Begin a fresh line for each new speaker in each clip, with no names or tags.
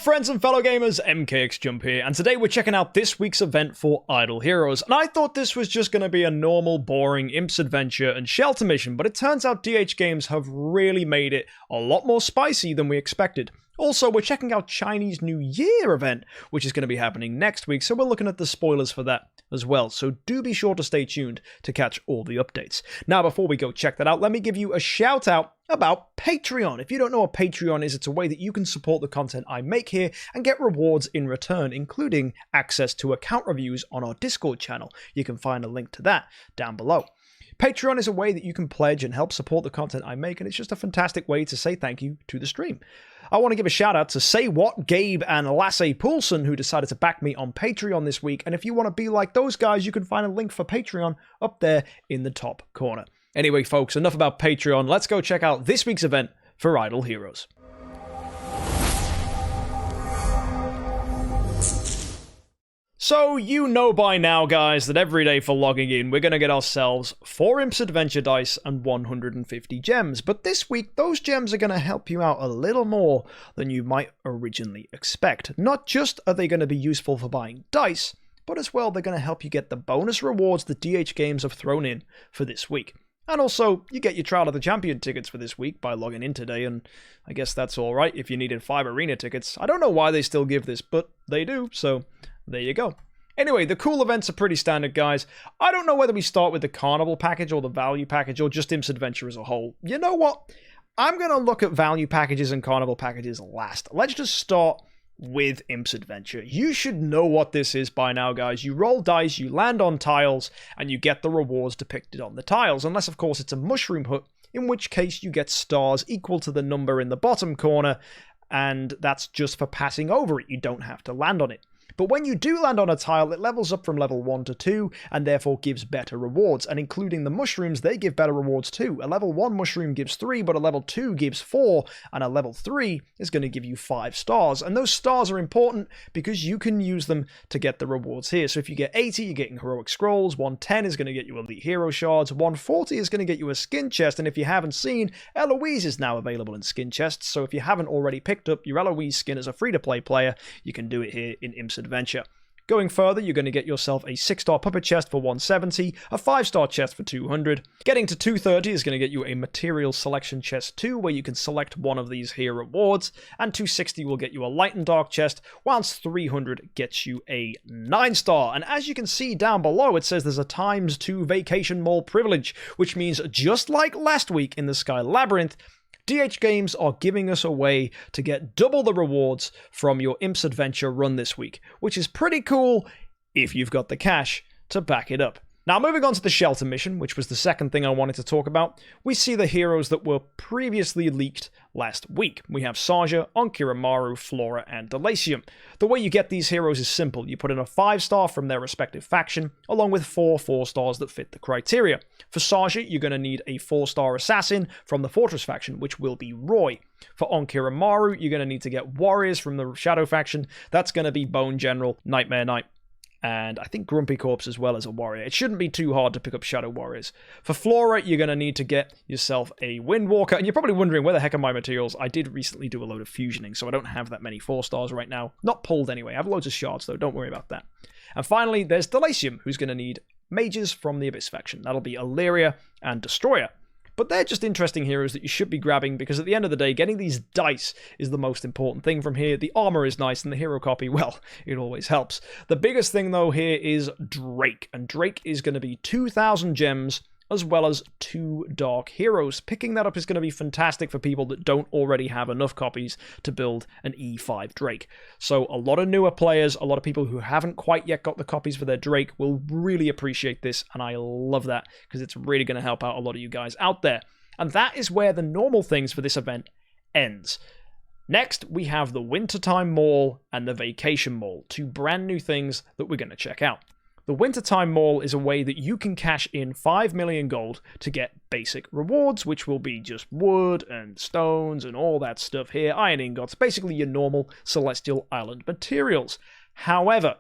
friends and fellow gamers, MKxJUMP here, and today we're checking out this week's event for Idle Heroes. And I thought this was just going to be a normal, boring Imps Adventure and Shelter mission, but it turns out DHGames have really made it a lot more spicy than we expected. Also, we're checking out Chinese New Year event, which is going to be happening next week, so we're looking at the spoilers for that as well. So do be sure to stay tuned to catch all the updates. Now, before we go check that out, let me give you a shout out about Patreon. If you don't know what Patreon is, it's a way that you can support the content I make here and get rewards in return, including access to account reviews on our Discord channel. You can find a link to that down below. Patreon is a way that you can pledge and help support the content I make, and it's just a fantastic way to say thank you to the stream. I want to give a shout out to Say What, Gabe, and Lasse Poulsen, who decided to back me on Patreon this week, and if you want to be like those guys, you can find a link for Patreon up there in the top corner. Anyway, folks, enough about Patreon. Let's go check out this week's event for Idle Heroes. So, you know by now, guys, that every day for logging in, we're going to get ourselves 4 Imps Adventure dice and 150 gems. But this week, those gems are going to help you out a little more than you might originally expect. Not just are they going to be useful for buying dice, but as well, they're going to help you get the bonus rewards that DHGames have thrown in for this week. And also, you get your Trial of the Champion tickets for this week by logging in today, and I guess that's alright if you needed 5 arena tickets. I don't know why they still give this, but they do, so there you go. Anyway, the cool events are pretty standard, guys. I don't know whether we start with the Carnival package or the Value package or just Imps Adventure as a whole. You know what? I'm going to look at Value packages and Carnival packages last. Let's just start with Imps Adventure. You should know what this is by now, guys. You roll dice, you land on tiles, and you get the rewards depicted on the tiles. Unless, of course, it's a mushroom hut, in which case you get stars equal to the number in the bottom corner, and that's just for passing over it. You don't have to land on it. But when you do land on a tile, it levels up from level 1 to 2, and therefore gives better rewards. And including the mushrooms, they give better rewards too. A level 1 mushroom gives 3, but a level 2 gives 4, and a level 3 is going to give you 5 stars. And those stars are important because you can use them to get the rewards here. So if you get 80, you're getting heroic scrolls, 110 is going to get you elite hero shards, 140 is going to get you a skin chest, and if you haven't seen, Eloise is now available in skin chests, so if you haven't already picked up your Eloise skin as a free-to-play player, you can do it here in Imps Adventure. Going further, you're going to get yourself a 6-star puppet chest for 170, a 5-star chest for 200. Getting to 230 is going to get you a material selection chest 2, where you can select one of these here rewards, and 260 will get you a light and dark chest, whilst 300 gets you a 9-star. And as you can see down below, it says there's a ×2 vacation mall privilege, which means just like last week in the Sky Labyrinth, DHGames are giving us a way to get double the rewards from your Imps Adventure run this week, which is pretty cool if you've got the cash to back it up. Now, moving on to the Shelter mission, which was the second thing I wanted to talk about, we see the heroes that were previously leaked last week. We have Saja, Onkiramaru, Flora, and Delacium. The way you get these heroes is simple. You put in a 5-star from their respective faction, along with 4 4-stars that fit the criteria. For Saja, you're going to need a 4-star assassin from the Fortress faction, which will be Roy. For Onkiramaru, you're going to need to get warriors from the Shadow faction. That's going to be Bone General, Nightmare Knight, and I think Grumpy Corpse as well as a warrior. It shouldn't be too hard to pick up Shadow Warriors. For Flora, you're going to need to get yourself a Windwalker, and you're probably wondering, where the heck are my materials? I did recently do a load of fusioning, so I don't have that many 4-stars right now. Not pulled anyway. I have loads of shards, though. Don't worry about that. And finally, there's Delacium, who's going to need mages from the Abyss faction. That'll be Illyria and Destroyer. But they're just interesting heroes that you should be grabbing, because at the end of the day, getting these dice is the most important thing from here. The armor is nice, and the hero copy, well, it always helps. The biggest thing, though, here is Drake, and Drake is going to be 2,000 gems, as well as 2 Dark Heroes. Picking that up is going to be fantastic for people that don't already have enough copies to build an E5 Drake. So a lot of newer players, a lot of people who haven't quite yet got the copies for their Drake will really appreciate this, and I love that, because it's really going to help out a lot of you guys out there. And that is where the normal things for this event ends. Next, we have the Wintertime Mall and the Vacation Mall, 2 brand new things that we're going to check out. The Wintertime Mall is a way that you can cash in 5 million gold to get basic rewards, which will be just wood and stones and all that stuff here, iron ingots, basically your normal Celestial Island materials. However,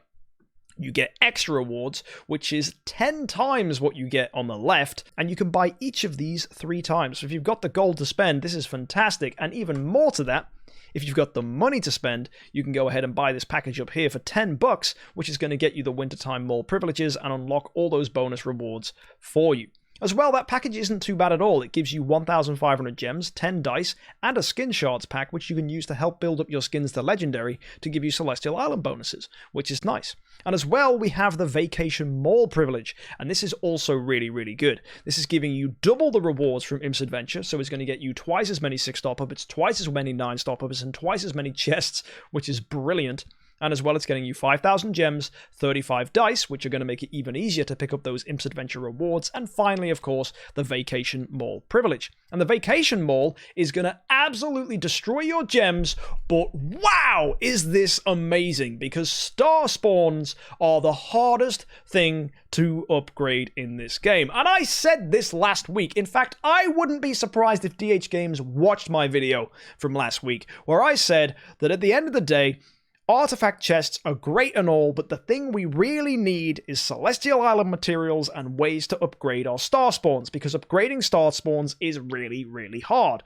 you get extra rewards, which is 10 times what you get on the left, and you can buy each of these 3 times. So if you've got the gold to spend, this is fantastic, and even more to that, If you've got the money to spend, you can go ahead and buy this package up here for $10, which is going to get you the Wintertime Mall privileges and unlock all those bonus rewards for you. As well, that package isn't too bad at all. It gives you 1,500 gems, 10 dice, and a skin shards pack, which you can use to help build up your skins to legendary to give you Celestial Island bonuses, which is nice. And as well, we have the Vacation Mall privilege, and this is also really, really good. This is giving you double the rewards from Imps Adventure, so it's going to get you twice as many 6-star puppets, twice as many 9-star puppets, and twice as many chests, which is brilliant. And as well, it's getting you 5,000 gems, 35 dice, which are going to make it even easier to pick up those Imps Adventure rewards. And finally, of course, the Vacation Mall privilege. And the Vacation Mall is going to absolutely destroy your gems, but wow, is this amazing, because star spawns are the hardest thing to upgrade in this game. And I said this last week. In fact, I wouldn't be surprised if DHGames watched my video from last week, where I said that at the end of the day, artifact chests are great and all, but the thing we really need is Celestial Island materials and ways to upgrade our star spawns, because upgrading star spawns is really, really hard.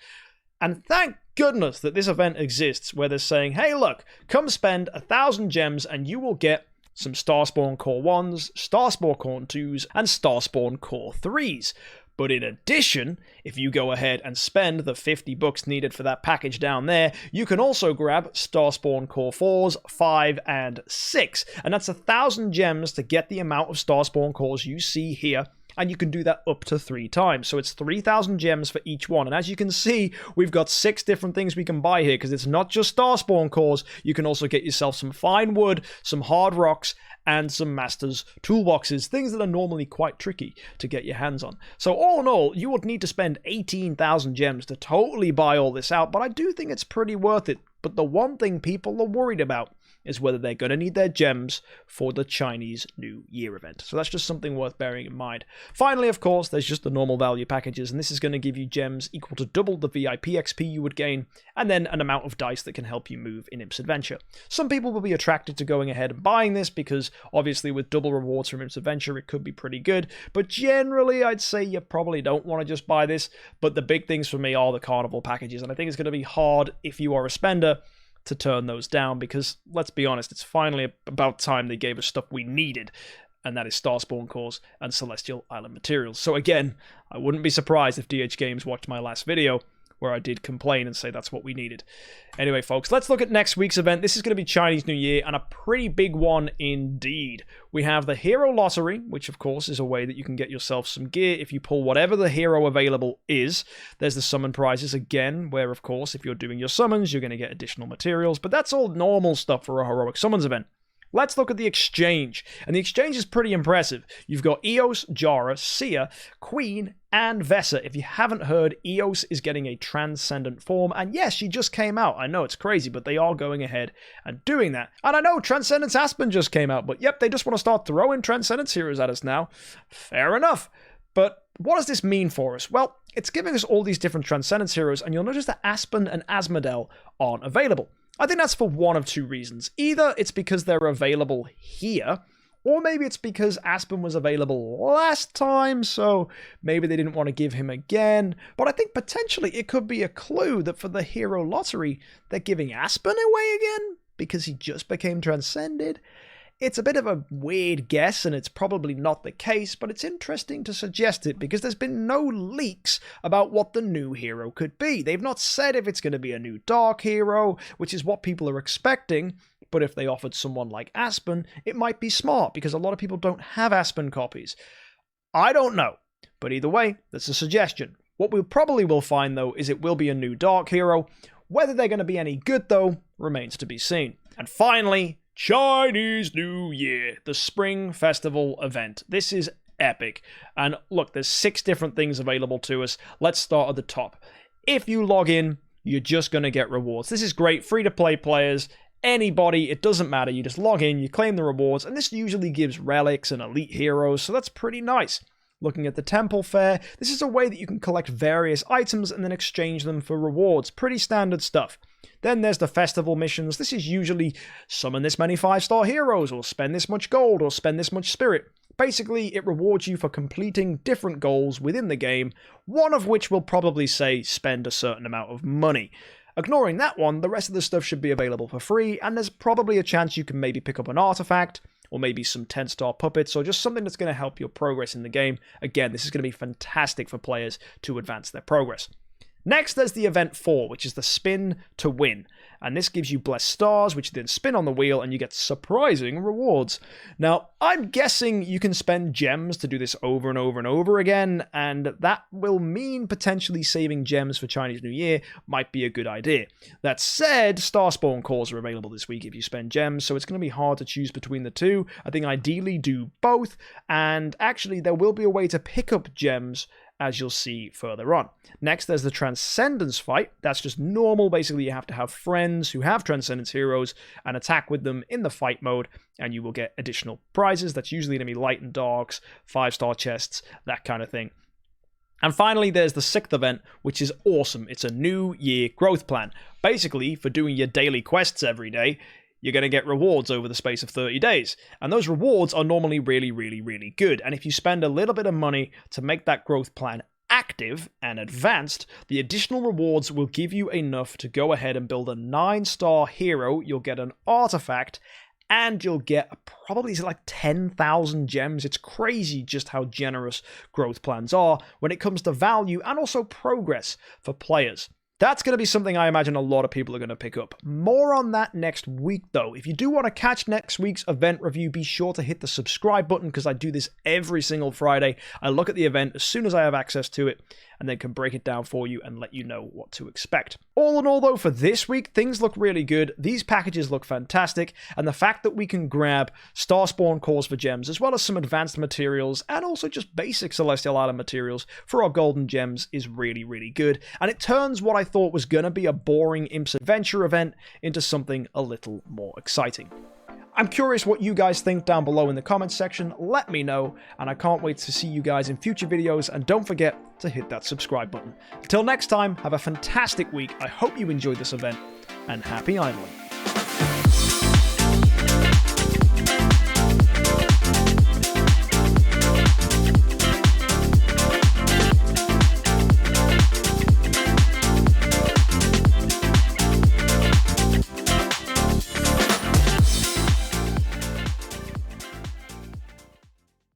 And thank goodness that this event exists, where they're saying, hey look, come spend 1,000 gems and you will get some Starspawn Core 1s, Starspawn Core 2s, and Starspawn Core 3s. But in addition, if you go ahead and spend the $50 needed for that package down there, you can also grab Starspawn Core 4s, 5, and 6. And that's 1,000 gems to get the amount of Starspawn Cores you see here. And you can do that up to 3 times. So it's 3,000 gems for each one. And as you can see, we've got 6 different things we can buy here, because it's not just Starspawn Cores. You can also get yourself some fine wood, some hard rocks, and some Master's toolboxes, things that are normally quite tricky to get your hands on. So all in all, you would need to spend 18,000 gems to totally buy all this out, but I do think it's pretty worth it. But the one thing people are worried about is whether they're going to need their gems for the Chinese New Year event. So that's just something worth bearing in mind. Finally, of course, there's just the normal value packages, and this is going to give you gems equal to double the VIP XP you would gain, and then an amount of dice that can help you move in Imps Adventure. Some people will be attracted to going ahead and buying this, because obviously with double rewards from Imps Adventure, it could be pretty good, but generally I'd say you probably don't want to just buy this. But the big things for me are the carnival packages, and I think it's going to be hard if you are a spender to turn those down, because let's be honest, it's finally about time they gave us stuff we needed, and that is Starspawn Cores and Celestial Island materials. So again, I wouldn't be surprised if DHGames watched my last video where I did complain and say that's what we needed. Anyway, folks, let's look at next week's event. This is going to be Chinese New Year, and a pretty big one indeed. We have the Hero Lottery, which of course is a way that you can get yourself some gear if you pull whatever the hero available is. There's the summon prizes again, where of course if you're doing your summons, you're going to get additional materials, but that's all normal stuff for a heroic summons event. Let's look at the exchange, and the exchange is pretty impressive. You've got Eos, Jara, Sia, Queen, and Vesa. If you haven't heard, Eos is getting a transcendent form, and yes, she just came out. I know it's crazy, but they are going ahead and doing that. And I know Transcendence Aspen just came out, but yep, they just want to start throwing Transcendence heroes at us now. Fair enough. But what does this mean for us? Well, it's giving us all these different Transcendence heroes, and you'll notice that Aspen and Asmodel aren't available. I think that's for one of 2 reasons. Either it's because they're available here, or maybe it's because Aspen was available last time, so maybe they didn't want to give him again. But I think potentially it could be a clue that for the Hero Lottery, they're giving Aspen away again because he just became transcended. It's a bit of a weird guess, and it's probably not the case, but it's interesting to suggest it because there's been no leaks about what the new hero could be. They've not said if it's going to be a new dark hero, which is what people are expecting, but if they offered someone like Aspen, it might be smart because a lot of people don't have Aspen copies. I don't know, but either way, that's a suggestion. What we probably will find, though, is it will be a new dark hero. Whether they're going to be any good, though, remains to be seen. And finally, Chinese New Year, the Spring Festival event. This is epic. And look, there's 6 different things available to us. Let's start at the top. If you log in, you're just going to get rewards. This is great. Free-to-play players, anybody, it doesn't matter. You just log in, you claim the rewards, and this usually gives relics and elite heroes, so that's pretty nice. Looking at the Temple Fair, this is a way that you can collect various items and then exchange them for rewards. Pretty standard stuff. Then there's the festival missions. This is usually summon this many 5-star heroes, or spend this much gold, or spend this much spirit. Basically, it rewards you for completing different goals within the game, one of which will probably say spend a certain amount of money. Ignoring that one, the rest of the stuff should be available for free, and there's probably a chance you can maybe pick up an artifact, or maybe some 10-star puppets, or just something that's going to help your progress in the game. Again, this is going to be fantastic for players to advance their progress. Next, there's the Event 4, which is the Spin to Win. And this gives you blessed stars, which you then spin on the wheel, and you get surprising rewards. Now, I'm guessing you can spend gems to do this over and over and over again, and that will mean potentially saving gems for Chinese New Year might be a good idea. That said, starspawn cores are available this week if you spend gems, so it's going to be hard to choose between the two. I think ideally do both, and actually there will be a way to pick up gems, as you'll see further on. Next, there's the Transcendence fight. That's just normal. Basically, you have to have friends who have Transcendence heroes and attack with them in the fight mode, and you will get additional prizes. That's usually going to be light and darks, 5-star chests, that kind of thing. And finally, there's the 6th event, which is awesome. It's a New Year growth plan. Basically, for doing your daily quests every day, you're going to get rewards over the space of 30 days. And those rewards are normally really, really, really good. And if you spend a little bit of money to make that growth plan active and advanced, the additional rewards will give you enough to go ahead and build a 9-star hero. You'll get an artifact, and you'll get probably like 10,000 gems. It's crazy just how generous growth plans are when it comes to value and also progress for players. That's going to be something I imagine a lot of people are going to pick up. More on that next week, though. If you do want to catch next week's event review, be sure to hit the subscribe button, because I do this every single Friday. I look at the event as soon as I have access to it, and then can break it down for you and let you know what to expect. All in all, though, for this week, things look really good. These packages look fantastic, and the fact that we can grab starspawn cores for gems, as well as some advanced materials, and also just basic celestial item materials for our golden gems is really, really good. And it turns what I thought was going to be a boring Imps Adventure event into something a little more exciting. I'm curious what you guys think down below in the comments section. Let me know, and I can't wait to see you guys in future videos, and don't forget to hit that subscribe button. Until next time, have a fantastic week. I hope you enjoyed this event, and happy idling.